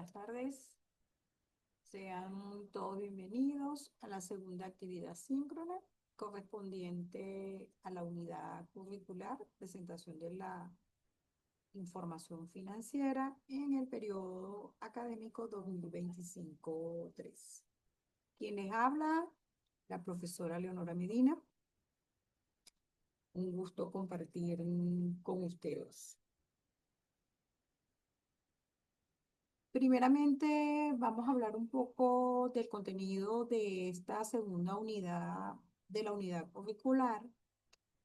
Buenas tardes. Sean todos bienvenidos a la segunda actividad síncrona correspondiente a la unidad curricular, presentación de la información financiera en el periodo académico 2025-3. Quien les habla, la profesora Leonora Medina. Un gusto compartir con ustedes. Primeramente, vamos a hablar un poco del contenido de esta segunda unidad de la unidad curricular,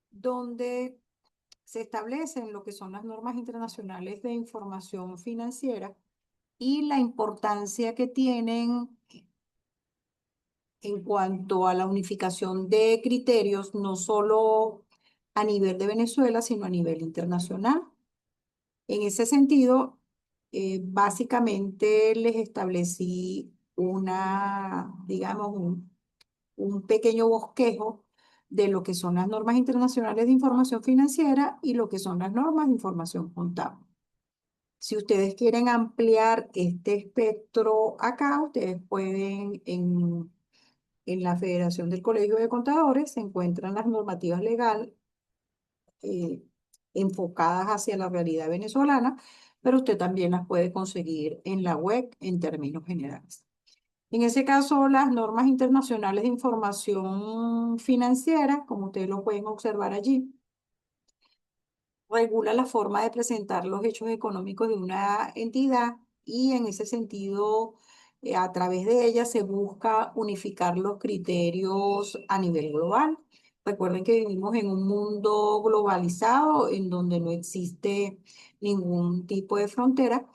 donde se establecen lo que son las normas internacionales de información financiera y la importancia que tienen en cuanto a la unificación de criterios, no solo a nivel de Venezuela, sino a nivel internacional. En ese sentido, básicamente les establecí digamos, un pequeño bosquejo de lo que son las normas internacionales de información financiera y lo que son las normas de información contable. Si ustedes quieren ampliar este espectro acá, ustedes pueden en la Federación del Colegio de Contadores se encuentran las normativas legales eh, enfocadas hacia la realidad venezolana, pero usted también las puede conseguir en la web en términos generales. En ese caso, las normas internacionales de información financiera, como ustedes lo pueden observar allí, regula la forma de presentar los hechos económicos de una entidad y en ese sentido, a través de ella se busca unificar los criterios a nivel global. Recuerden que vivimos en un mundo globalizado en donde no existe ningún tipo de frontera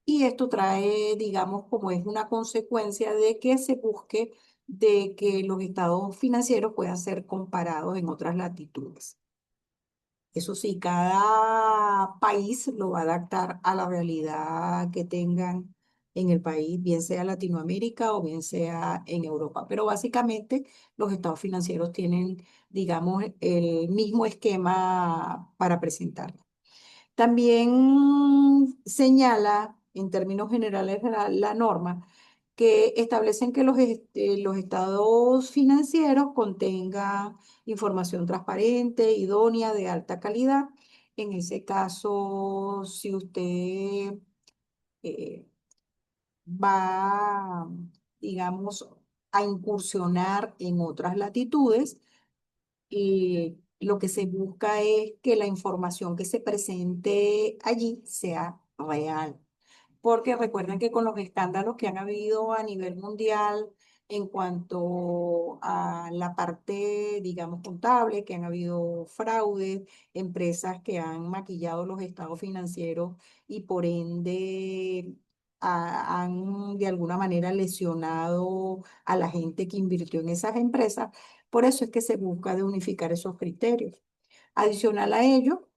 y esto trae, digamos, como es una consecuencia de que se busque de que los estados financieros puedan ser comparados en otras latitudes. Eso sí, cada país lo va a adaptar a la realidad que tengan en el país, bien sea Latinoamérica o bien sea en Europa. Pero básicamente los estados financieros tienen, digamos, el mismo esquema para presentarlo. También señala, en términos generales, la norma que establecen que los estados financieros contengan información transparente, idónea, de alta calidad. En ese caso, si usted eh, va, digamos, a incursionar en otras latitudes, lo que se busca es que la información que se presente allí sea real. Porque recuerden que con los escándalos que han habido a nivel mundial en cuanto a la parte, digamos, contable, que han habido fraudes, empresas que han maquillado los estados financieros y por ende han de alguna manera lesionado a la gente que invirtió en esas empresas. Por eso es que se busca de unificar esos criterios. Adicional a ello,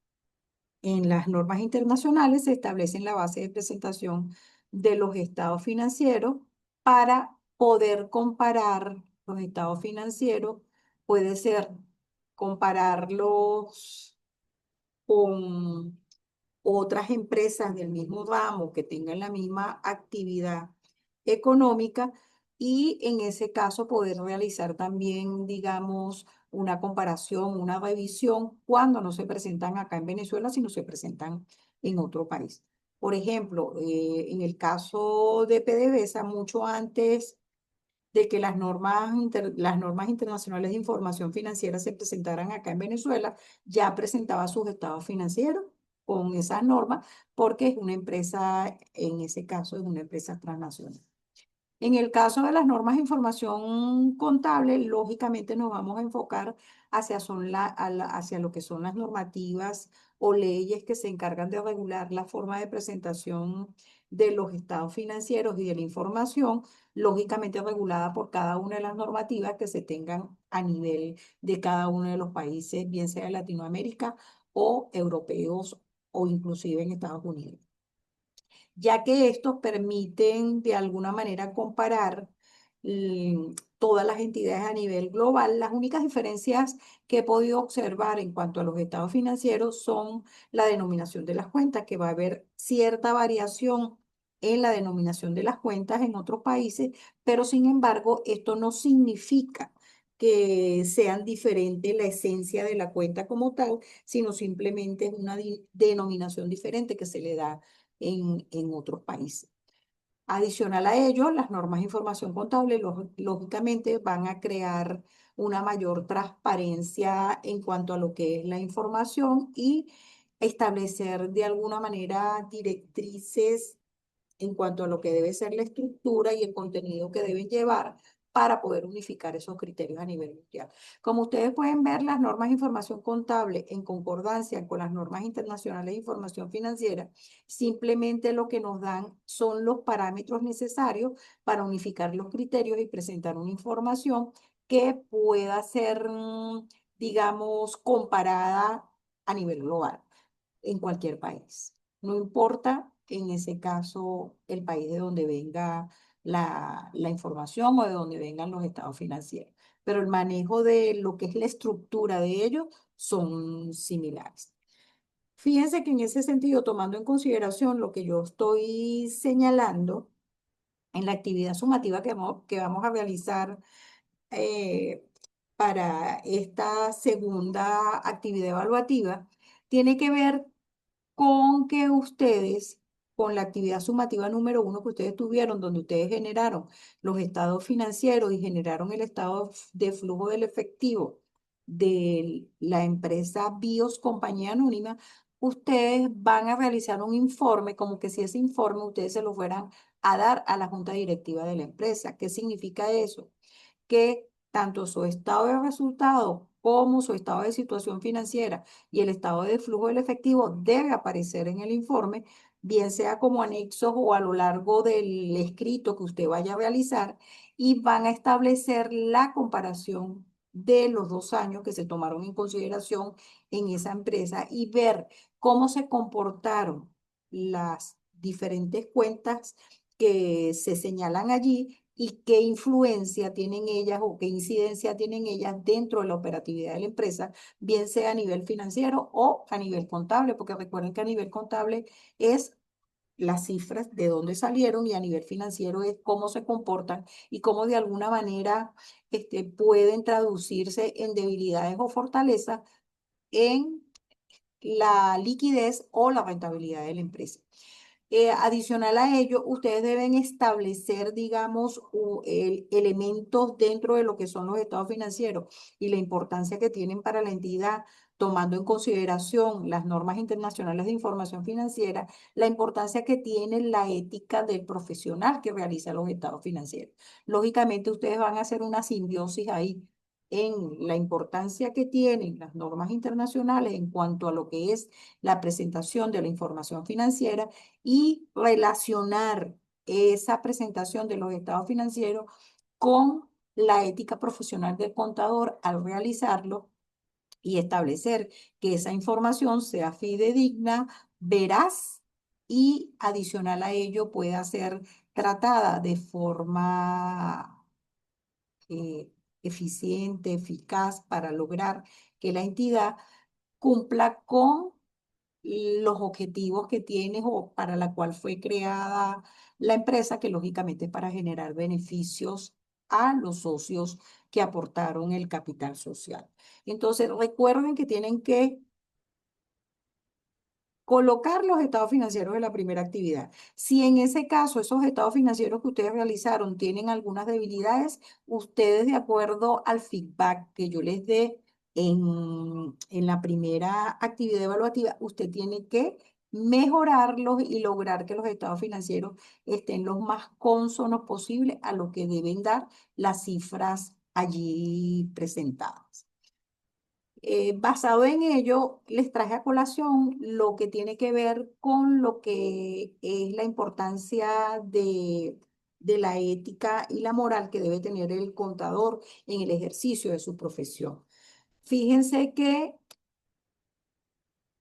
en las normas internacionales se establecen la base de presentación de los estados financieros para poder comparar los estados financieros. Puede ser compararlos con otras empresas del mismo ramo que tengan la misma actividad económica y en ese caso poder realizar también, digamos, una comparación, una revisión cuando no se presentan acá en Venezuela, sino se presentan en otro país. Por ejemplo, en el caso de PDVSA, mucho antes de que las normas internacionales de información financiera se presentaran acá en Venezuela, ya presentaba sus estados financieros con esas normas, porque es una empresa, en ese caso, es una empresa transnacional. En el caso de las normas de información contable, lógicamente nos vamos a enfocar hacia lo que son las normativas o leyes que se encargan de regular la forma de presentación de los estados financieros y de la información, lógicamente regulada por cada una de las normativas que se tengan a nivel de cada uno de los países, bien sea de Latinoamérica o europeos o inclusive en Estados Unidos, ya que estos permiten de alguna manera comparar todas las entidades a nivel global. Las únicas diferencias que he podido observar en cuanto a los estados financieros son la denominación de las cuentas, que va a haber cierta variación en la denominación de las cuentas en otros países, pero sin embargo, esto no significa que sean diferentes la esencia de la cuenta como tal, sino simplemente es una denominación diferente que se le da en otros países. Adicional a ello, las normas de información contable lógicamente van a crear una mayor transparencia en cuanto a lo que es la información y establecer de alguna manera directrices en cuanto a lo que debe ser la estructura y el contenido que deben llevar para poder unificar esos criterios a nivel mundial. Como ustedes pueden ver, las normas de información contable en concordancia con las normas internacionales de información financiera, simplemente lo que nos dan son los parámetros necesarios para unificar los criterios y presentar una información que pueda ser, digamos, comparada a nivel global en cualquier país. No importa en ese caso el país de donde venga la información o de donde vengan los estados financieros, pero el manejo de lo que es la estructura de ellos son similares. Fíjense que en ese sentido, tomando en consideración lo que yo estoy señalando en la actividad sumativa que vamos a realizar eh, para esta segunda actividad evaluativa, tiene que ver con que ustedes, con la actividad sumativa número 1 que ustedes tuvieron, donde ustedes generaron los estados financieros y generaron el estado de flujo del efectivo de la empresa BIOS Compañía Anónima, ustedes van a realizar un informe, como que si ese informe ustedes se lo fueran a dar a la junta directiva de la empresa. ¿Qué significa eso? Que tanto su estado de resultados como su estado de situación financiera y el estado de flujo del efectivo debe aparecer en el informe, bien sea como anexos o a lo largo del escrito que usted vaya a realizar, y van a establecer la comparación de los 2 años que se tomaron en consideración en esa empresa y ver cómo se comportaron las diferentes cuentas que se señalan allí y qué influencia tienen ellas o qué incidencia tienen ellas dentro de la operatividad de la empresa, bien sea a nivel financiero o a nivel contable, porque recuerden que a nivel contable es las cifras de dónde salieron y a nivel financiero es cómo se comportan y cómo de alguna manera pueden traducirse en debilidades o fortalezas en la liquidez o la rentabilidad de la empresa. Adicional a ello, ustedes deben establecer, digamos, elementos dentro de lo que son los estados financieros y la importancia que tienen para la entidad, tomando en consideración las normas internacionales de información financiera, la importancia que tiene la ética del profesional que realiza los estados financieros. Lógicamente, ustedes van a hacer una simbiosis ahí en la importancia que tienen las normas internacionales en cuanto a lo que es la presentación de la información financiera y relacionar esa presentación de los estados financieros con la ética profesional del contador al realizarlo y establecer que esa información sea fidedigna, veraz y adicional a ello pueda ser tratada de forma eficiente, eficaz para lograr que la entidad cumpla con los objetivos que tienes o para la cual fue creada la empresa, que lógicamente es para generar beneficios a los socios que aportaron el capital social. Entonces, recuerden que tienen que colocar los estados financieros de la primera actividad. Si en ese caso esos estados financieros que ustedes realizaron tienen algunas debilidades, ustedes de acuerdo al feedback que yo les dé en la primera actividad evaluativa, usted tiene que mejorarlos y lograr que los estados financieros estén los más cónsonos posible a lo que deben dar las cifras allí presentadas. Basado en ello, les traje a colación lo que tiene que ver con lo que es la importancia de la ética y la moral que debe tener el contador en el ejercicio de su profesión. Fíjense que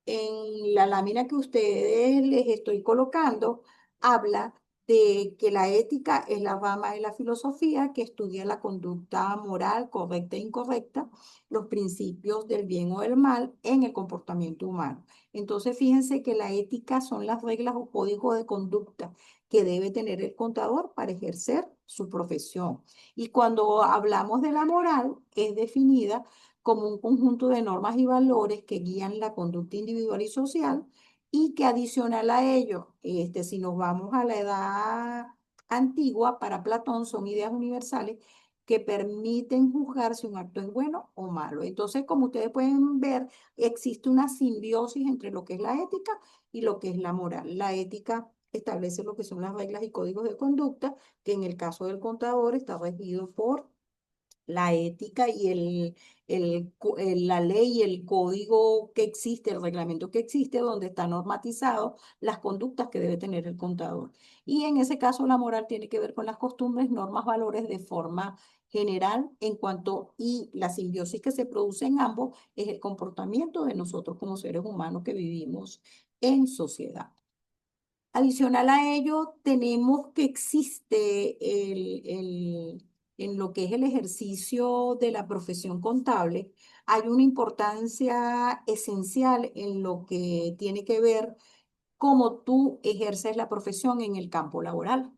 en la lámina que ustedes les estoy colocando, habla de que la ética es la rama de la filosofía que estudia la conducta moral correcta e incorrecta, los principios del bien o del mal en el comportamiento humano. Entonces, fíjense que la ética son las reglas o códigos de conducta que debe tener el contador para ejercer su profesión. Y cuando hablamos de la moral, es definida como un conjunto de normas y valores que guían la conducta individual y social y que adicional a ello, si nos vamos a la edad antigua, para Platón son ideas universales que permiten juzgar si un acto es bueno o malo. Entonces, como ustedes pueden ver, existe una simbiosis entre lo que es la ética y lo que es la moral. La ética establece lo que son las reglas y códigos de conducta, que en el caso del contador está regido por la ética y la ley y el código que existe, el reglamento que existe, donde están normatizados las conductas que debe tener el contador. Y en ese caso, la moral tiene que ver con las costumbres, normas, valores de forma general en cuanto y la simbiosis que se produce en ambos es el comportamiento de nosotros como seres humanos que vivimos en sociedad. Adicional a ello, tenemos que existe en lo que es el ejercicio de la profesión contable, hay una importancia esencial en lo que tiene que ver cómo tú ejerces la profesión en el campo laboral.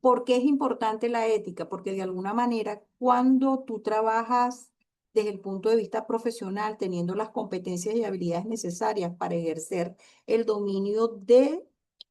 ¿Por qué es importante la ética? Porque de alguna manera, cuando tú trabajas desde el punto de vista profesional, teniendo las competencias y habilidades necesarias para ejercer el dominio de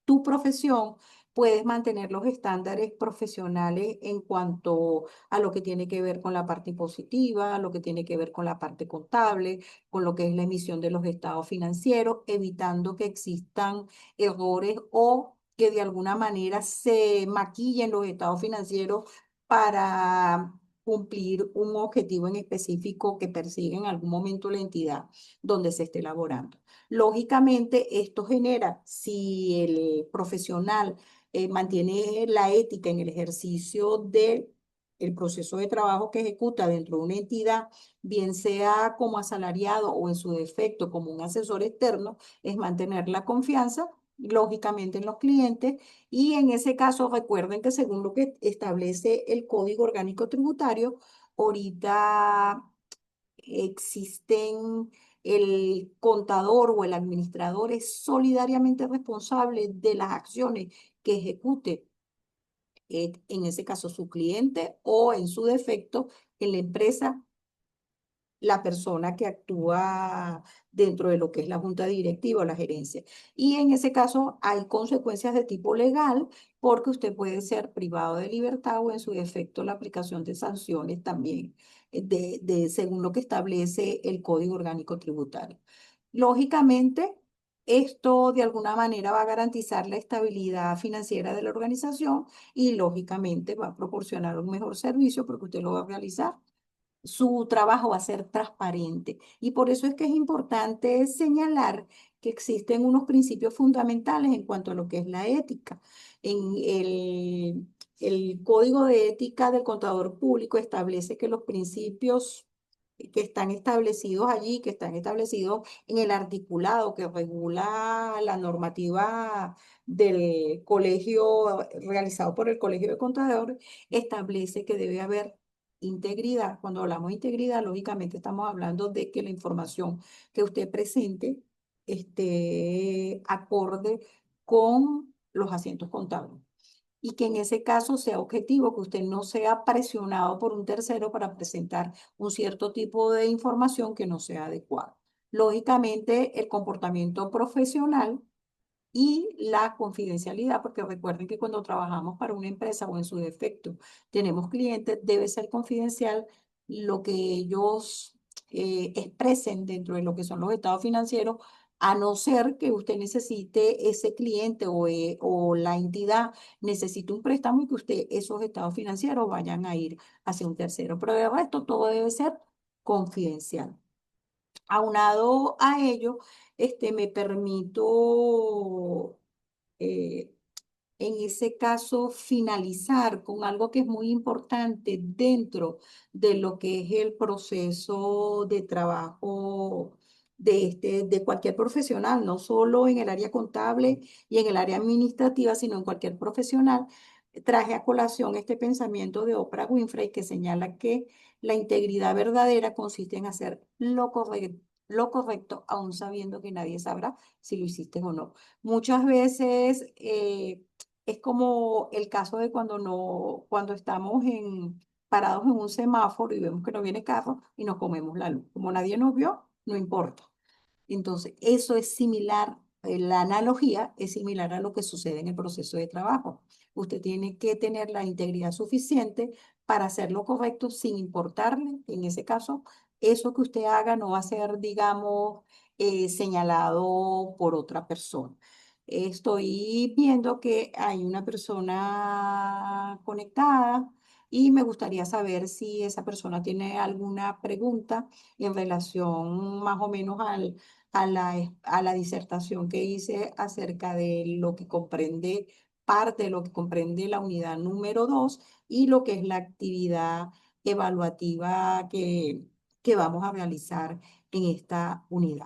tu profesión, puedes mantener los estándares profesionales en cuanto a lo que tiene que ver con la parte impositiva, lo que tiene que ver con la parte contable, con lo que es la emisión de los estados financieros, evitando que existan errores o que de alguna manera se maquillen los estados financieros para cumplir un objetivo en específico que persigue en algún momento la entidad donde se esté elaborando. Lógicamente, esto genera, si el profesional mantiene la ética en el ejercicio de el proceso de trabajo que ejecuta dentro de una entidad, bien sea como asalariado o en su defecto como un asesor externo, es mantener la confianza, lógicamente, en los clientes. Y en ese caso, recuerden que según lo que establece el Código Orgánico Tributario, ahorita existen, el contador o el administrador es solidariamente responsable de las acciones que ejecute, en ese caso su cliente o en su defecto en la empresa, la persona que actúa dentro de lo que es la junta directiva o la gerencia. Y en ese caso hay consecuencias de tipo legal porque usted puede ser privado de libertad o en su defecto la aplicación de sanciones también, según lo que establece el Código Orgánico Tributario. Lógicamente, esto de alguna manera va a garantizar la estabilidad financiera de la organización y lógicamente va a proporcionar un mejor servicio porque usted lo va a realizar, su trabajo va a ser transparente. Y por eso es que es importante señalar que existen unos principios fundamentales en cuanto a lo que es la ética. En el Código de Ética del Contador Público establece que los principios que están establecidos allí, que están establecidos en el articulado que regula la normativa del colegio realizado por el Colegio de Contadores, establece que debe haber integridad. Cuando hablamos de integridad, lógicamente estamos hablando de que la información que usted presente esté acorde con los asientos contables y que en ese caso sea objetivo, que usted no sea presionado por un tercero para presentar un cierto tipo de información que no sea adecuada. Lógicamente, el comportamiento profesional y la confidencialidad, porque recuerden que cuando trabajamos para una empresa o en su defecto tenemos clientes, debe ser confidencial lo que ellos expresen dentro de lo que son los estados financieros, a no ser que usted necesite ese cliente o la entidad necesite un préstamo y que usted esos estados financieros vayan a ir hacia un tercero. Pero de resto todo debe ser confidencial. Aunado a ello, me permito eh, en ese caso finalizar con algo que es muy importante dentro de lo que es el proceso de trabajo de cualquier profesional, no solo en el área contable y en el área administrativa, sino en cualquier profesional. Traje a colación este pensamiento de Oprah Winfrey que señala que la integridad verdadera consiste en hacer lo correcto, aun sabiendo que nadie sabrá si lo hiciste o no. Muchas veces es como el caso de cuando no, cuando estamos parados en un semáforo y vemos que no viene carro y nos comemos la luz. Como nadie nos vio, no importa. Entonces, eso es similar, la analogía es similar a lo que sucede en el proceso de trabajo. Usted tiene que tener la integridad suficiente para hacer lo correcto sin importarle, en ese caso, eso que usted haga no va a ser, digamos, señalado por otra persona. Estoy viendo que hay una persona conectada y me gustaría saber si esa persona tiene alguna pregunta en relación más o menos a la disertación que hice acerca de lo que comprende parte de lo que comprende la unidad número 2 y lo que es la actividad evaluativa que vamos a realizar en esta unidad.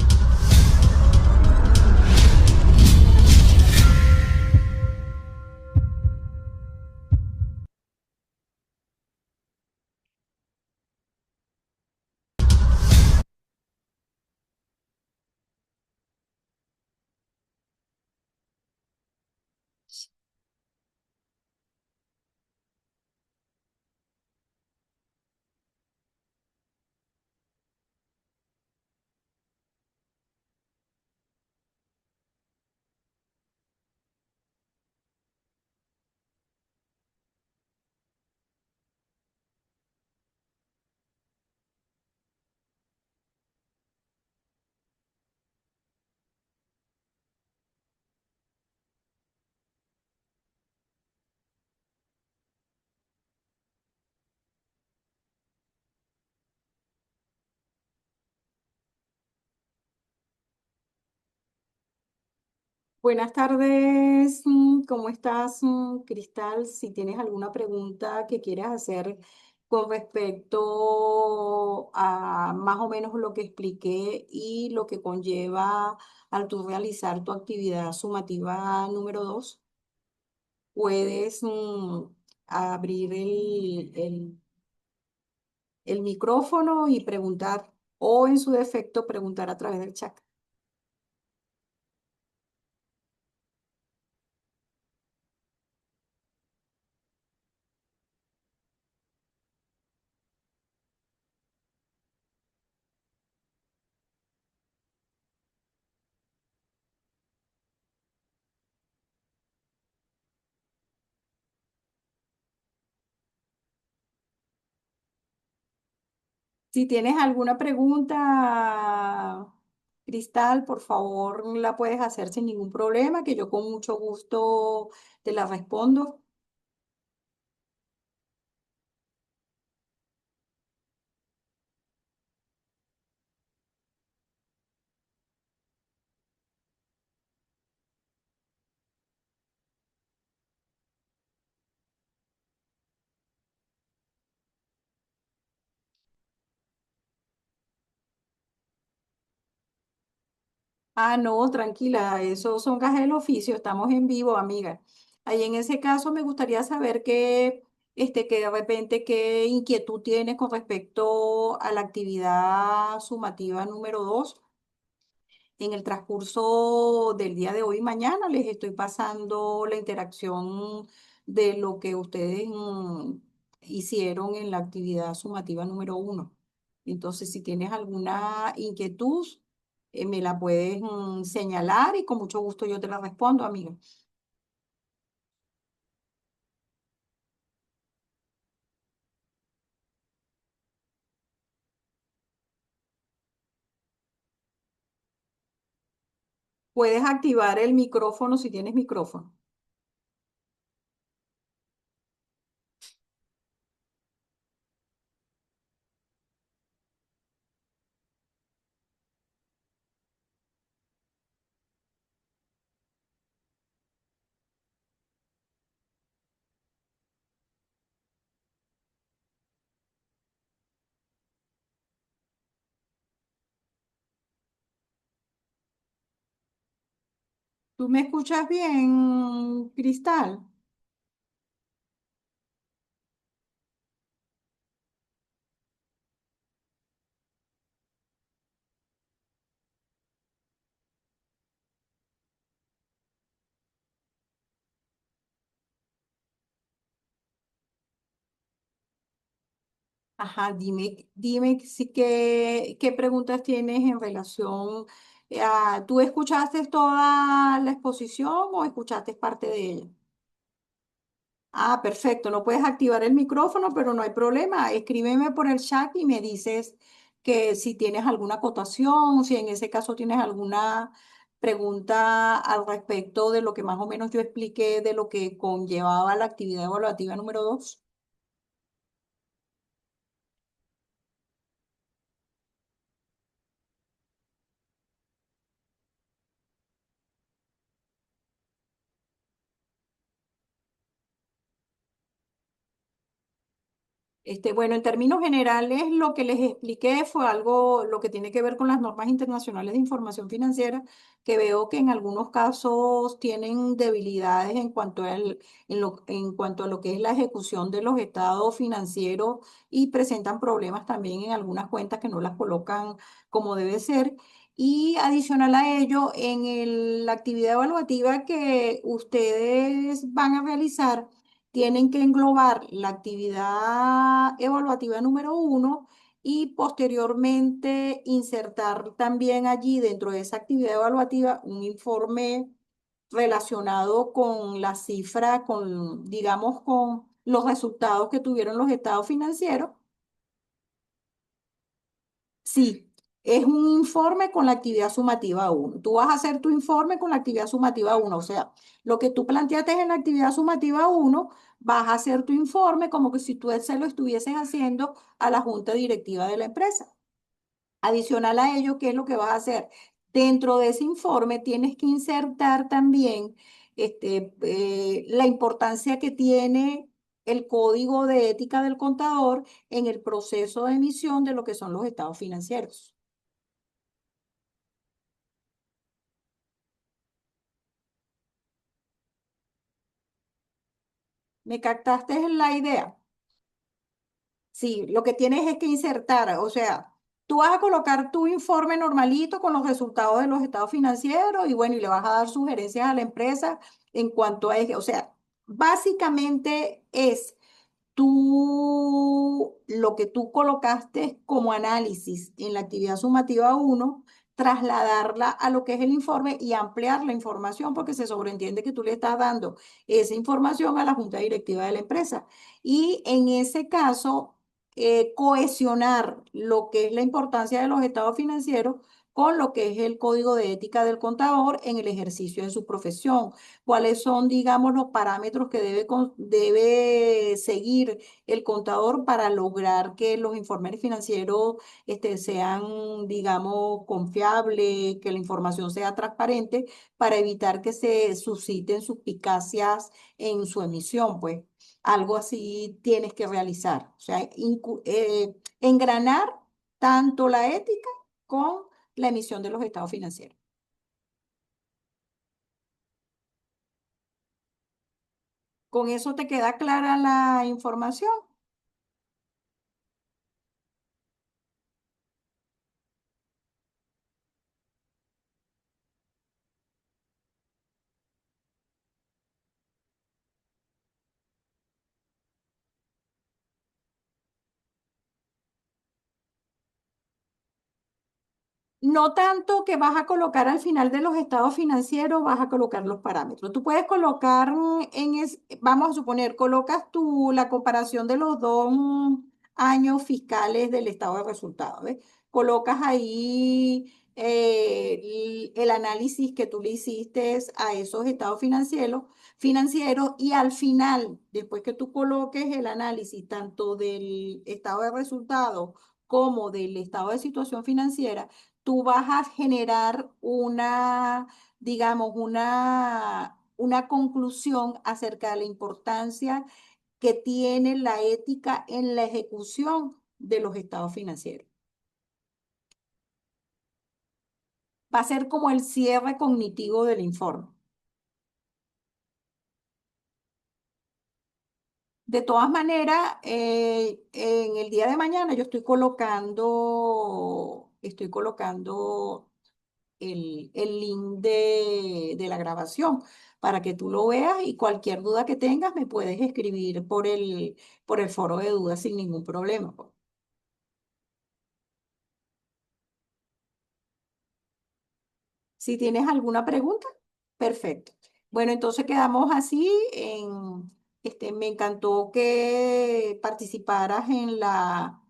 Buenas tardes, ¿cómo estás, Cristal? Si tienes alguna pregunta que quieras hacer con respecto a más o menos lo que expliqué y lo que conlleva al tú realizar tu actividad sumativa número 2, puedes abrir el micrófono y preguntar, o en su defecto preguntar a través del chat. Si tienes alguna pregunta, Cristal, por favor, la puedes hacer sin ningún problema, que yo con mucho gusto te la respondo. Ah, no, tranquila, esos son gajes del oficio, estamos en vivo, amiga. Ahí en ese caso me gustaría saber que de repente qué inquietud tienes con respecto a la actividad sumativa número 2. En el transcurso del día de hoy y mañana les estoy pasando la interacción de lo que ustedes hicieron en la actividad sumativa número 1. Entonces, si tienes alguna inquietud, me la puedes señalar y con mucho gusto yo te la respondo, amiga. Puedes activar el micrófono si tienes micrófono. ¿Tú me escuchas bien, Cristal? Ajá, dime si qué preguntas tienes en relación ¿tú escuchaste toda la exposición o escuchaste parte de ella? Ah, perfecto. No puedes activar el micrófono, pero no hay problema. Escríbeme por el chat y me dices que si tienes alguna acotación, si en ese caso tienes alguna pregunta al respecto de lo que más o menos yo expliqué de lo que conllevaba la actividad evaluativa número 2. Bueno, en términos generales, lo que les expliqué fue algo, lo que tiene que ver con las normas internacionales de información financiera, que veo que en algunos casos tienen debilidades en cuanto a lo que es la ejecución de los estados financieros y presentan problemas también en algunas cuentas que no las colocan como debe ser. Y adicional a ello, en la actividad evaluativa que ustedes van a realizar, tienen que englobar la actividad evaluativa número 1 y posteriormente insertar también allí dentro de esa actividad evaluativa un informe relacionado con la cifra, digamos, con los resultados que tuvieron los estados financieros. Sí, es un informe con la actividad sumativa uno. Tú vas a hacer tu informe con la actividad sumativa uno. O sea, lo que tú planteaste en la actividad sumativa uno, vas a hacer tu informe como que si tú se lo estuvieses haciendo a la junta directiva de la empresa. Adicional a ello, ¿qué es lo que vas a hacer? Dentro de ese informe tienes que insertar también la importancia que tiene el código de ética del contador en el proceso de emisión de lo que son los estados financieros. ¿Me captaste en la idea? Sí, lo que tienes es que insertar, o sea, tú vas a colocar tu informe normalito con los resultados de los estados financieros y bueno, y le vas a dar sugerencias a la empresa en cuanto a eso. O sea, básicamente es lo que tú colocaste como análisis en la actividad sumativa uno, trasladarla a lo que es el informe y ampliar la información porque se sobreentiende que tú le estás dando esa información a la junta directiva de la empresa. Y en ese caso, cohesionar lo que es la importancia de los estados financieros con lo que es el código de ética del contador en el ejercicio de su profesión. ¿Cuáles son, digamos, los parámetros que debe seguir el contador para lograr que los informes financieros sean, digamos, confiables, que la información sea transparente para evitar que se susciten suspicacias en su emisión, pues? Algo así tienes que realizar. O sea, engranar tanto la ética con la emisión de los estados financieros. ¿Con eso te queda clara la información? No tanto que vas a colocar al final de los estados financieros, vas a colocar los parámetros. Tú puedes colocar vamos a suponer, colocas la comparación de los dos años fiscales del estado de resultados, ¿ves? Colocas ahí el análisis que tú le hiciste a esos estados financieros y al final, después que tú coloques el análisis tanto del estado de resultados como del estado de situación financiera, tú vas a generar digamos, una conclusión acerca de la importancia que tiene la ética en la ejecución de los estados financieros. Va a ser como el cierre cognitivo del informe. De todas maneras, en el día de mañana yo estoy colocando el link de la grabación para que tú lo veas y cualquier duda que tengas me puedes escribir por el foro de dudas sin ningún problema, pues. Si tienes alguna pregunta, perfecto. Bueno, entonces quedamos así. Me encantó que participaras en la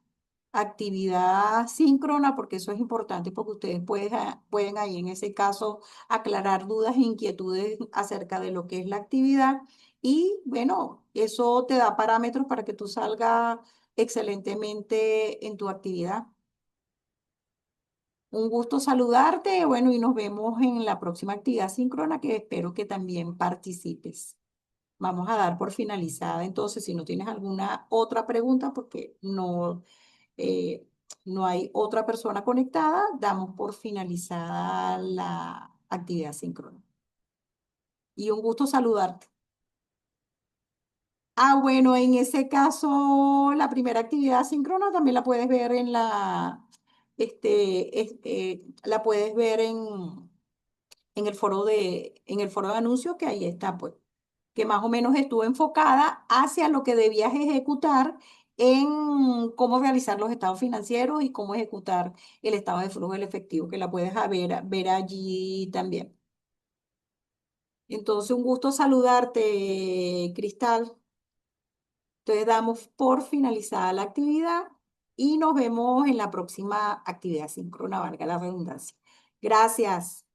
actividad síncrona, porque eso es importante, porque ustedes pueden ahí en ese caso aclarar dudas e inquietudes acerca de lo que es la actividad. Y bueno, eso te da parámetros para que tú salgas excelentemente en tu actividad. Un gusto saludarte, bueno, y nos vemos en la próxima actividad síncrona que espero que también participes. Vamos a dar por finalizada, entonces, si no tienes alguna otra pregunta, porque eh, no hay otra persona conectada, damos por finalizada la actividad síncrona. Y un gusto saludarte. Ah, bueno, en ese caso, la primera actividad síncrona también la puedes ver la puedes ver en el foro de anuncios que ahí está, pues, que más o menos estuvo enfocada hacia lo que debías ejecutar en cómo realizar los estados financieros y cómo ejecutar el estado de flujo del efectivo, que la puedes ver allí también. Entonces, un gusto saludarte, Cristal. Entonces, damos por finalizada la actividad y nos vemos en la próxima actividad síncrona, valga la redundancia. Gracias.